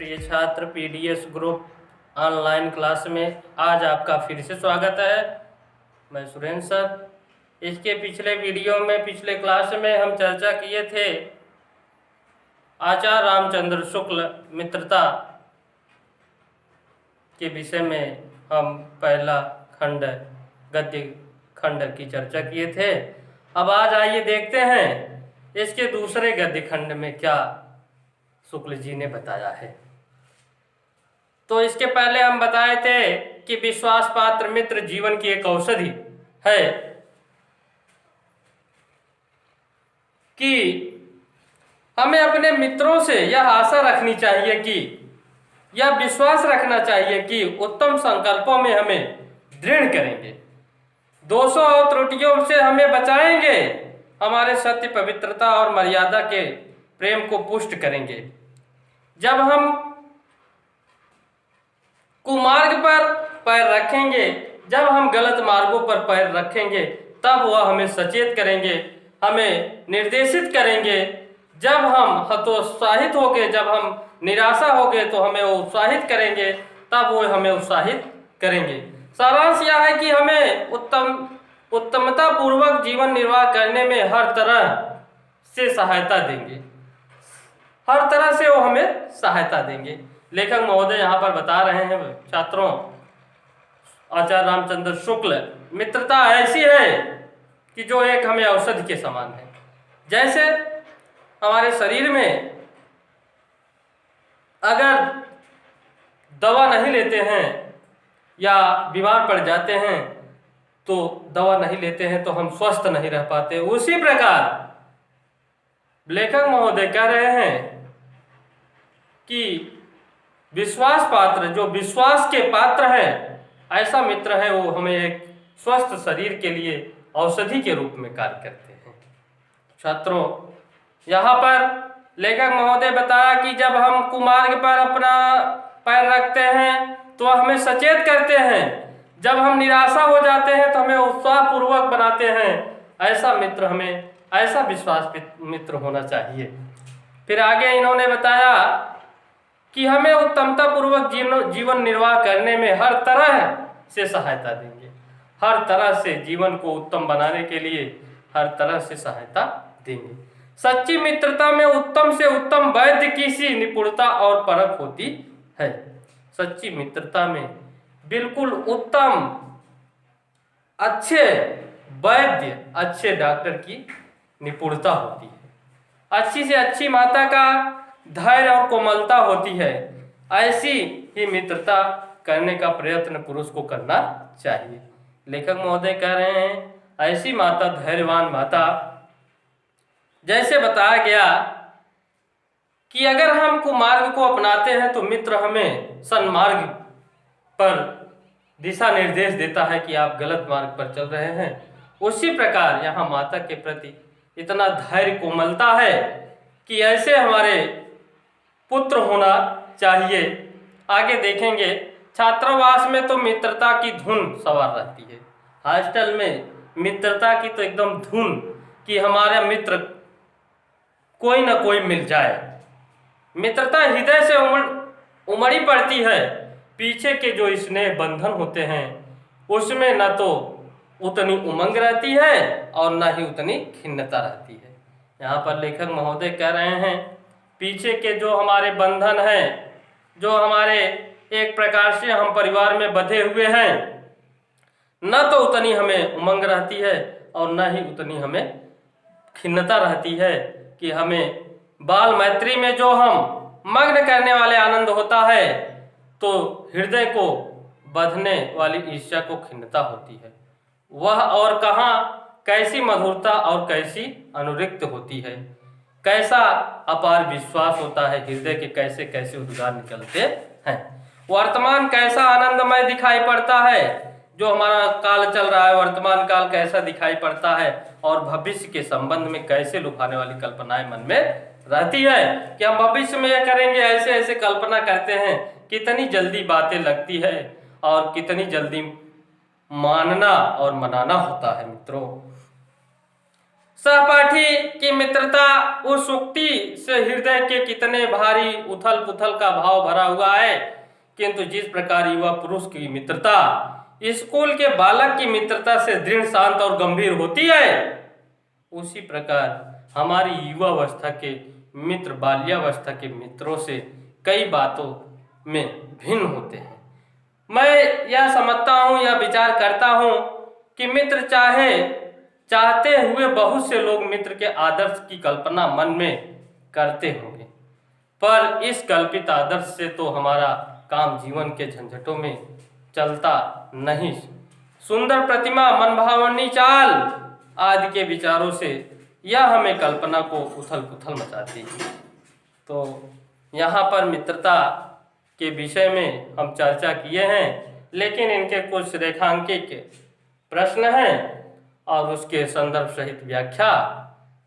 प्रिय छात्र PDS group online class में आज आपका फिर से स्वागत है। मैं सुरेंद्र सर। इसके पिछले वीडियो में पिछले क्लास में हम चर्चा किए थे आचार्य रामचंद्र शुक्ल मित्रता के विषय में। हम पहला खंड गद्य खंड की चर्चा किए थे। अब आज आइए देखते हैं इसके दूसरे गद्य खंड में क्या शुक्ल जी ने बताया है। तो इसके पहले हम बताए थे कि विश्वास पात्र मित्र जीवन की एक औषधि है, कि हमें अपने मित्रों से यह आशा रखनी चाहिए कि यह विश्वास रखना चाहिए कि उत्तम संकल्पों में हमें दृढ़ करेंगे, दोषों और त्रुटियों से हमें बचाएंगे, हमारे सत्य पवित्रता और मर्यादा के प्रेम को पुष्ट करेंगे। जब हम कुमार्ग पर पैर रखेंगे, जब हम गलत मार्गों पर पैर रखेंगे, तब वह हमें सचेत करेंगे, हमें निर्देशित करेंगे। जब हम हतोत्साहित होंगे, जब हम निराशा होंगे, तो हमें वो उत्साहित करेंगे, तब वो हमें उत्साहित करेंगे। सारांश यह है कि हमें उत्तमता पूर्वक जीवन निर्वाह करने में हर तरह से सहायता देंगे, हर तरह से वो हमें सहायता देंगे। लेखक महोदय यहाँ पर बता रहे हैं छात्रों, आचार्य रामचंद्र शुक्ल, मित्रता ऐसी है कि जो एक हमें औषधि के समान है। जैसे हमारे शरीर में अगर दवा नहीं लेते हैं या बीमार पड़ जाते हैं, तो दवा नहीं लेते हैं तो हम स्वस्थ नहीं रह पाते। उसी प्रकार लेखक महोदय कह रहे हैं कि विश्वास पात्र, जो विश्वास के पात्र है, ऐसा मित्र है, वो हमें एक स्वस्थ शरीर के लिए औषधि के रूप में कार्य करते हैं। छात्रों, यहाँ पर लेखक महोदय बताया कि जब हम कुमार्ग पर अपना पैर रखते हैं तो हमें सचेत करते हैं, जब हम निराशा हो जाते हैं तो हमें उत्साहपूर्वक बनाते हैं। ऐसा मित्र, हमें ऐसा विश्वास मित्र होना चाहिए। फिर आगे इन्होंने बताया कि हमें उत्तमता पूर्वक जीवन निर्वाह करने में हर तरह से सहायता देंगे, हर तरह से जीवन को उत्तम बनाने के लिए हर तरह से सहायता देंगे। सच्ची मित्रता में उत्तम से उत्तम वैद्य की सी निपुणता और परख होती है। सच्ची मित्रता में बिल्कुल उत्तम, अच्छे वैद्य, अच्छे डॉक्टर की निपुणता होती है। अच्छी से अच्छी माता का धैर्य और कोमलता होती है। ऐसी ही मित्रता करने का प्रयत्न पुरुष को करना चाहिए। लेखक महोदय कह रहे हैं, ऐसी माता, धैर्यवान माता, जैसे बताया गया कि अगर हम कुमार्ग को अपनाते हैं तो मित्र हमें सन्मार्ग पर दिशा निर्देश देता है कि आप गलत मार्ग पर चल रहे हैं। उसी प्रकार यहाँ माता के प्रति इतना धैर्य, कोमलता है कि ऐसे हमारे पुत्र होना चाहिए। आगे देखेंगे, छात्रावास में तो मित्रता की धुन सवार रहती है। हॉस्टल में मित्रता की तो एकदम धुन, कि हमारा मित्र कोई ना कोई मिल जाए। मित्रता हृदय से उमड़ी पड़ती है। पीछे के जो स्नेह बंधन होते हैं उसमें न तो उतनी उमंग रहती है और न ही उतनी खिन्नता रहती है। यहाँ पर लेखक महोदय कह रहे हैं, पीछे के जो हमारे बंधन हैं, जो हमारे एक प्रकार से हम परिवार में बंधे हुए हैं, न तो उतनी हमें उमंग रहती है और न ही उतनी हमें खिन्नता रहती है कि हमें बाल मैत्री में जो हम मग्न करने वाले आनंद होता है, तो हृदय को बंधने वाली ईर्ष्या को खिन्नता होती है। वह और कहाँ कैसी मधुरता और कैसी अनुरक्त होती है, कैसा अपार विश्वास होता है, हृदय के कैसे कैसे उद्गार निकलते हैं। वर्तमान कैसा आनंदमय दिखाई पड़ता है, जो हमारा काल चल रहा है, वर्तमान काल कैसा दिखाई पड़ता है, और भविष्य के संबंध में कैसे लुभाने वाली कल्पनाएं मन में रहती है कि हम भविष्य में यह करेंगे, ऐसे ऐसे कल्पना करते हैं। कितनी जल्दी बातें लगती है और कितनी जल्दी मानना और मनाना होता है। मित्रों, सहपाठी की मित्रता उस उक्ति से हृदय के कितने भारी उथल पुथल का भाव भरा हुआ है, किंतु जिस प्रकार युवा पुरुष की मित्रता स्कूल के बालक की मित्रता से दृढ़, शांत और गंभीर होती है, उसी प्रकार हमारी युवावस्था के मित्र बाल्यावस्था के मित्रों से कई बातों में भिन्न होते हैं। मैं यह समझता हूँ या विचार करता हूँ कि मित्र चाहते हुए बहुत से लोग मित्र के आदर्श की कल्पना मन में करते होंगे, पर इस कल्पित आदर्श से तो हमारा काम जीवन के झंझटों में चलता नहीं। सुंदर प्रतिमा, मनभावनी चाल आदि के विचारों से यह हमें कल्पना को उथल पुथल मचाती है। तो यहाँ पर मित्रता के विषय में हम चर्चा किए हैं, लेकिन इनके कुछ रेखांकित प्रश्न हैं और उसके संदर्भ सहित व्याख्या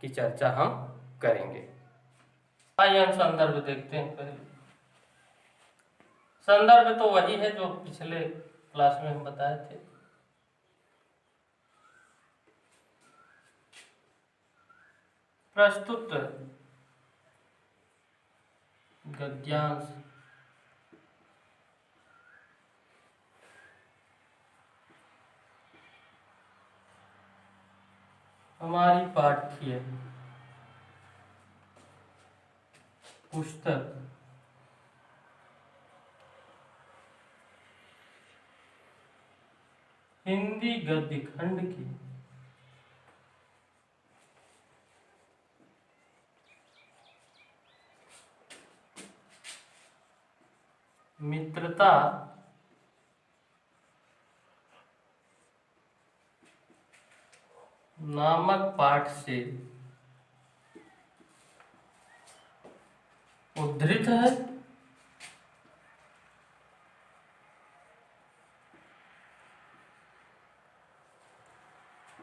की चर्चा हम करेंगे। आइए हम संदर्भ देखते हैं। पहले संदर्भ तो वही है जो पिछले क्लास में हम बताए थे। प्रस्तुत गद्यांश हमारी पाठ्य पुस्तक हिंदी गद्य खंड की मित्रता नामक पाठ से उद्धृत है।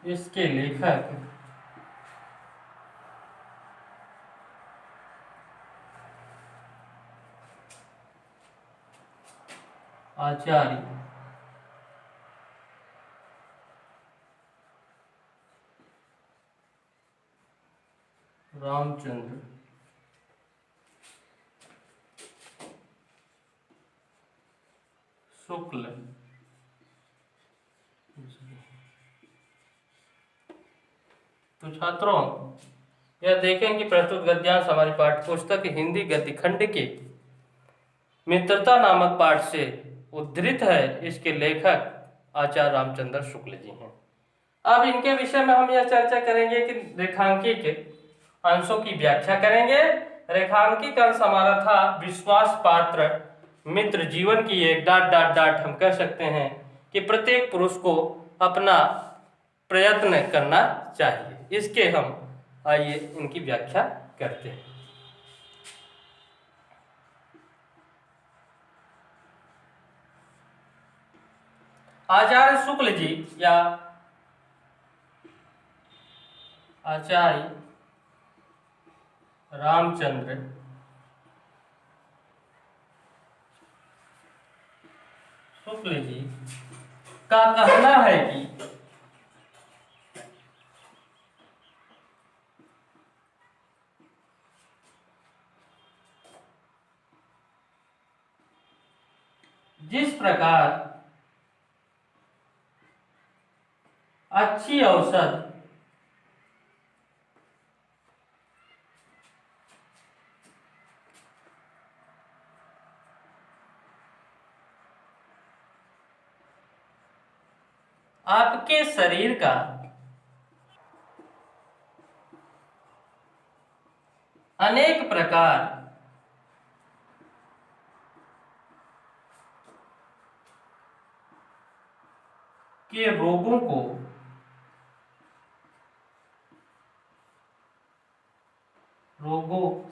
इसके लेखक आचार्य रामचंद्र शुक्ल तो छात्रों यह देखें कि प्रस्तुत गद्यांश हमारी पाठ्यपुस्तक हिंदी गद्य खंड के मित्रता नामक पाठ से उद्धृत है। इसके लेखक आचार्य रामचंद्र शुक्ल जी हैं। अब इनके विषय में हम यह चर्चा करेंगे कि रेखांकित अंशों की व्याख्या करेंगे। रेखांकित अंश हमारा था विश्वास पात्र मित्र जीवन की एक डाट डाट डाट हम कह सकते हैं कि प्रत्येक पुरुष को अपना प्रयत्न करना चाहिए। इसके हम आइए इनकी व्याख्या करते हैं। आचार्य शुक्ल जी या आचार्य रामचंद्र शुक्ल जी का कहना है कि जिस प्रकार अच्छी औषध आपके शरीर का अनेक प्रकार के रोगों को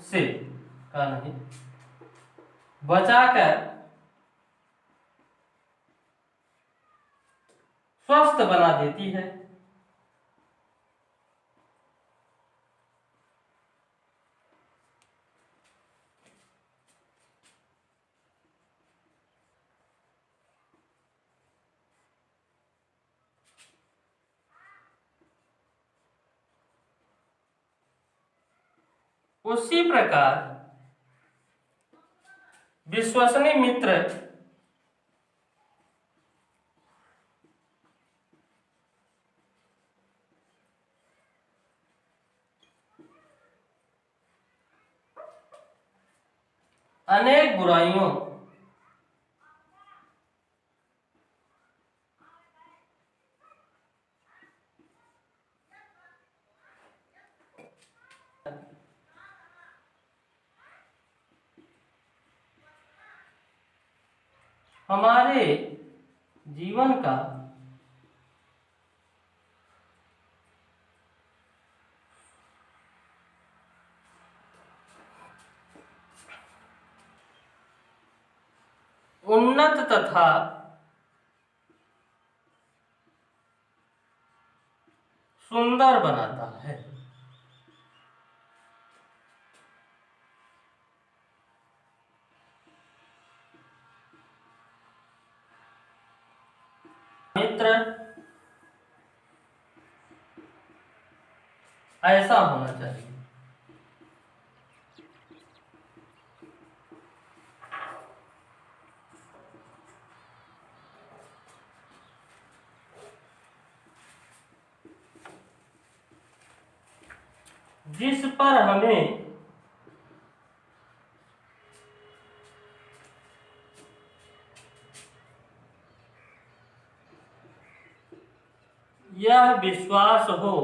से का नहीं बचाकर स्वस्थ बना देती है। उसी प्रकार विश्वसनीय मित्र अनेक बुराइयों हमारे जीवन का उन्नत तथा सुंदर बनाता है। मित्र ऐसा होना चाहिए। जिस पर हमें यह विश्वास हो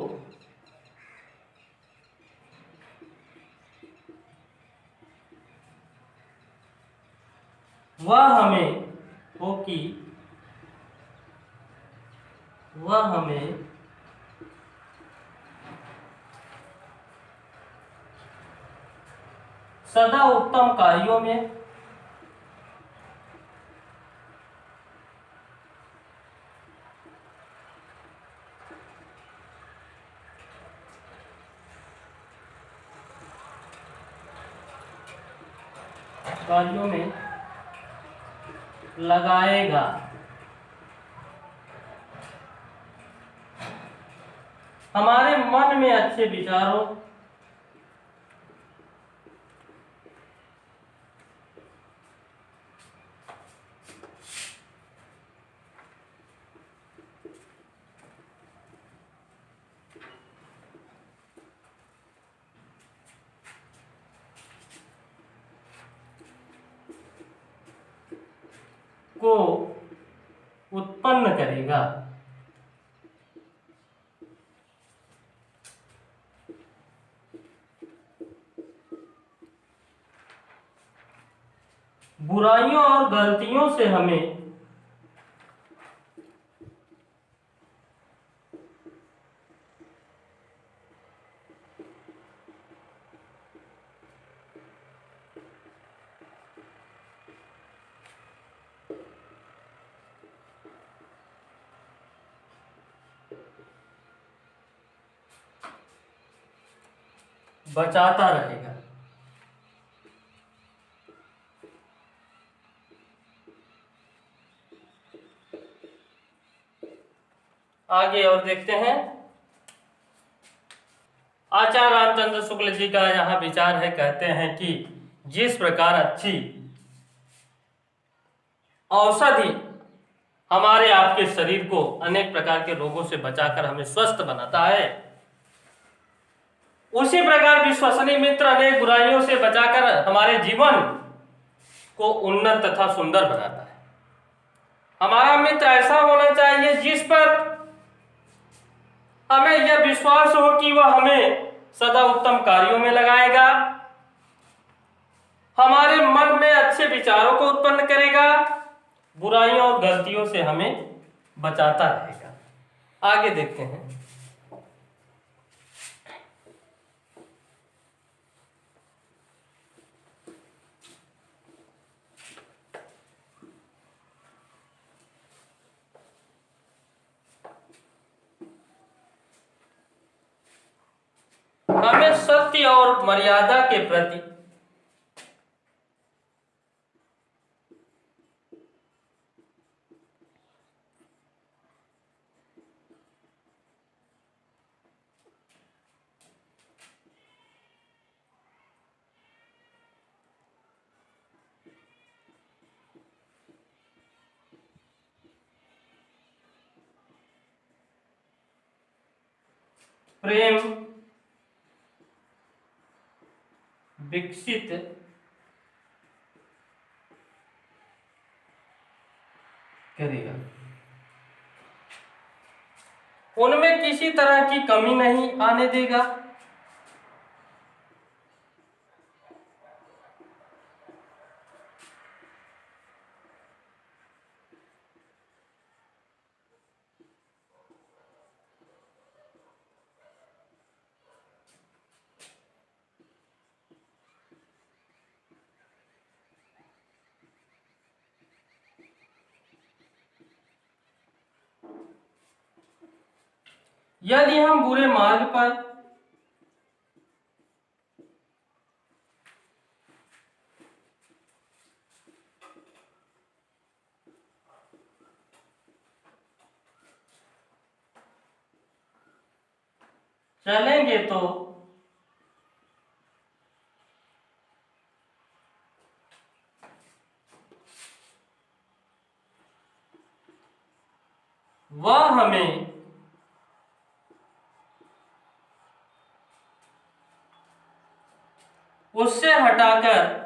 वह हमें सदा उत्तम कार्यों में लगाएगा। हमारे मन में अच्छे विचारों को उत्पन्न करेगा। बुराइयों और गलतियों से हमें बचाता रहेगा। आगे और देखते हैं। आचार्य रामचंद्र शुक्ल जी का यहाँ विचार है, कहते हैं कि जिस प्रकार अच्छी औषधि हमारे आपके शरीर को अनेक प्रकार के रोगों से बचाकर हमें स्वस्थ बनाता है, उसी प्रकार विश्वसनीय मित्र अनेक बुराइयों से बचाकर हमारे जीवन को उन्नत तथा सुंदर बनाता है। हमारा मित्र ऐसा होना चाहिए जिस पर हमें यह विश्वास हो कि वह हमें सदा उत्तम कार्यों में लगाएगा, हमारे मन में अच्छे विचारों को उत्पन्न करेगा, बुराइयों और गलतियों से हमें बचाता रहेगा। आगे देखते हैं। हमें सत्य और मर्यादा के प्रति प्रेम विकसित करेगा, उनमें किसी तरह की कमी नहीं आने देगा। यदि हम बुरे मार्ग पर चलेंगे तो वह हमें उससे हटाकर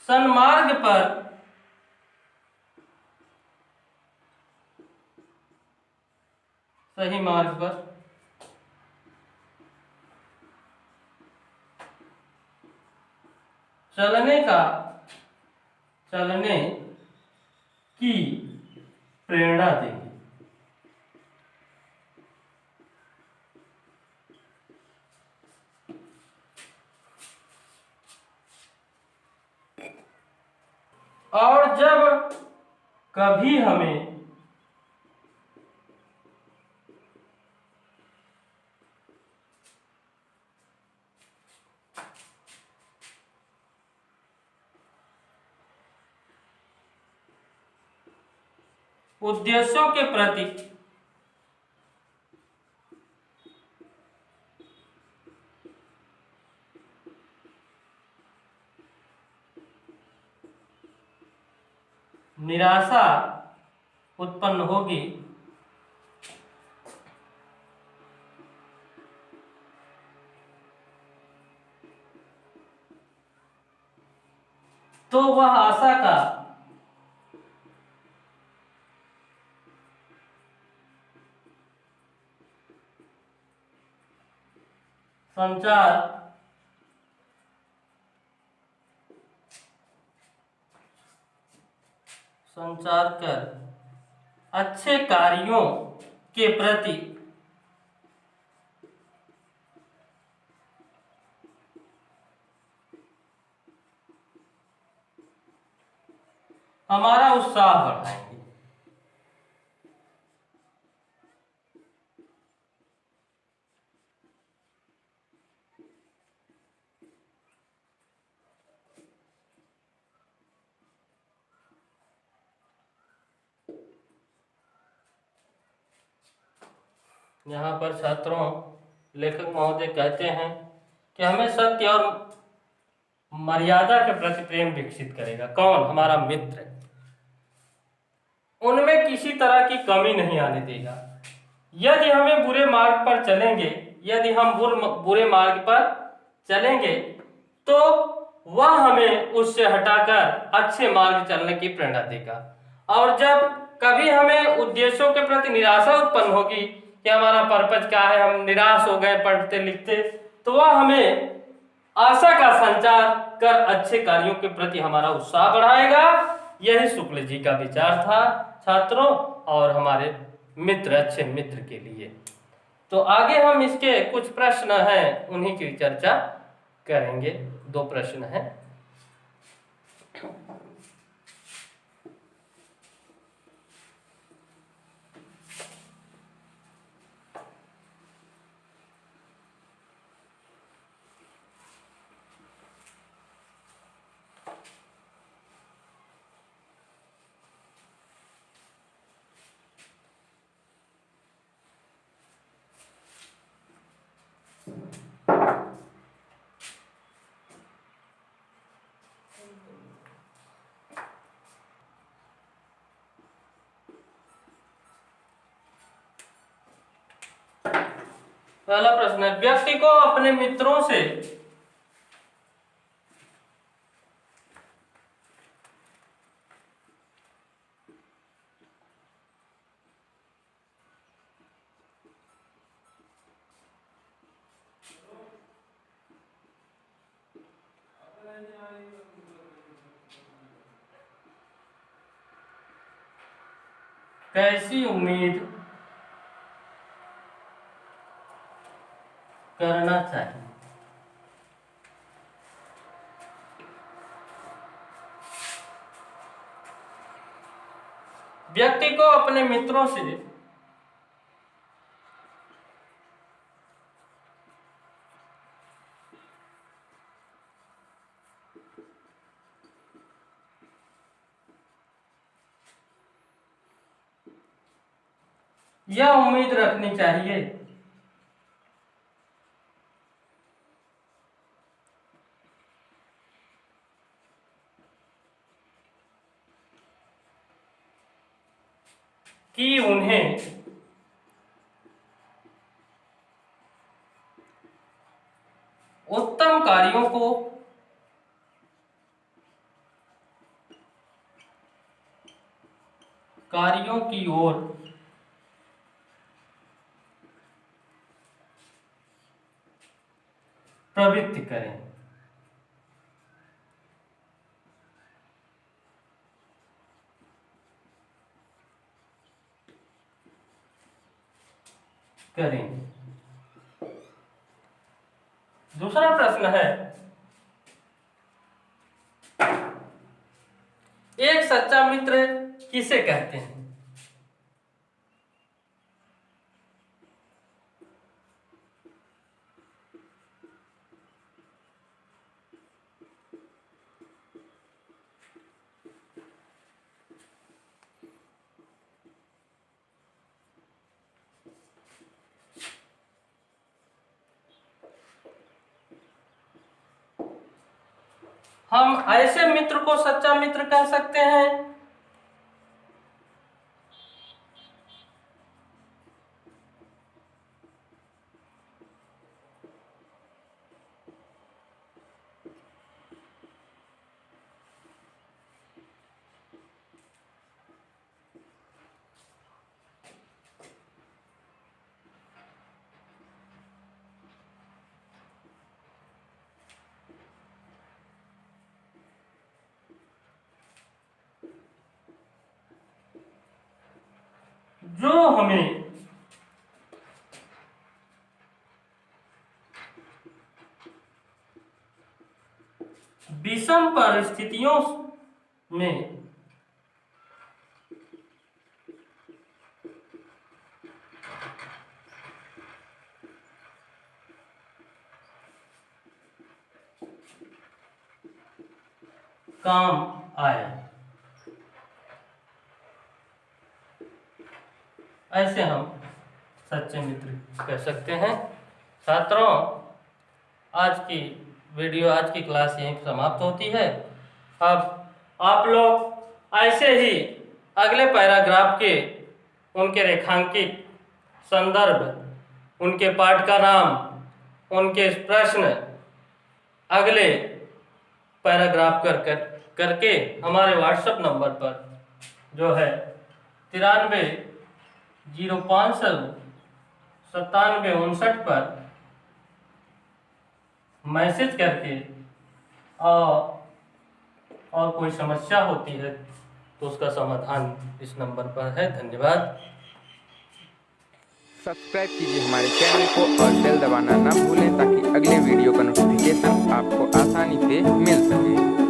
सन्मार्ग पर सही मार्ग पर चलने की प्रेरणा देगी। और जब कभी हमें उद्देश्यों के प्रति निराशा उत्पन्न होगी तो वह आशा का संचार कर अच्छे कार्यों के प्रति हमारा उत्साह बढ़ाएंगे। यहाँ पर छात्रों लेखक महोदय कहते हैं कि हमें सत्य और मर्यादा के प्रति प्रेम विकसित करेगा। कौन? हमारा मित्र। उनमें किसी तरह की कमी नहीं आने देगा। यदि हमें बुरे मार्ग पर चलेंगे, यदि हम बुरे मार्ग पर चलेंगे तो वह हमें उससे हटाकर अच्छे मार्ग चलने की प्रेरणा देगा। और जब कभी हमें उद्देश्यों के प्रति निराशा उत्पन्न होगी कि हमारा पर्पज क्या है, हम निराश हो गए पढ़ते लिखते, तो वह हमें आशा का संचार कर अच्छे कार्यों के प्रति हमारा उत्साह बढ़ाएगा। यही शुक्ल जी का विचार था छात्रों और हमारे मित्र, अच्छे मित्र के लिए। तो आगे हम इसके कुछ प्रश्न हैं उन्हीं की चर्चा करेंगे। 2 प्रश्न हैं। पहला प्रश्न है, व्यक्ति को अपने मित्रों से कैसी उम्मीद करना चाहिए? व्यक्ति को अपने मित्रों से यह उम्मीद रखनी चाहिए कि उन्हें उत्तम कार्यों की ओर प्रवृत्ति करें। दूसरा प्रश्न है, एक सच्चा मित्र किसे कहते हैं? हम ऐसे मित्र को सच्चा मित्र कह सकते हैं जो हमें विषम परिस्थितियों में काम आए, ऐसे हम सच्चे मित्र कह सकते हैं। छात्रों, आज की क्लास यहीं समाप्त होती है। अब आप लोग ऐसे ही अगले पैराग्राफ के उनके रेखांकित संदर्भ, उनके पाठ का नाम, उनके प्रश्न अगले पैराग्राफ करके हमारे व्हाट्सएप नंबर पर जो है 93059759 पर मैसेज करके और कोई समस्या होती है तो उसका समाधान इस नंबर पर है। धन्यवाद। सब्सक्राइब कीजिए हमारे चैनल को और बेल दबाना ना भूलें ताकि अगले वीडियो का नोटिफिकेशन आपको आसानी से मिल सके।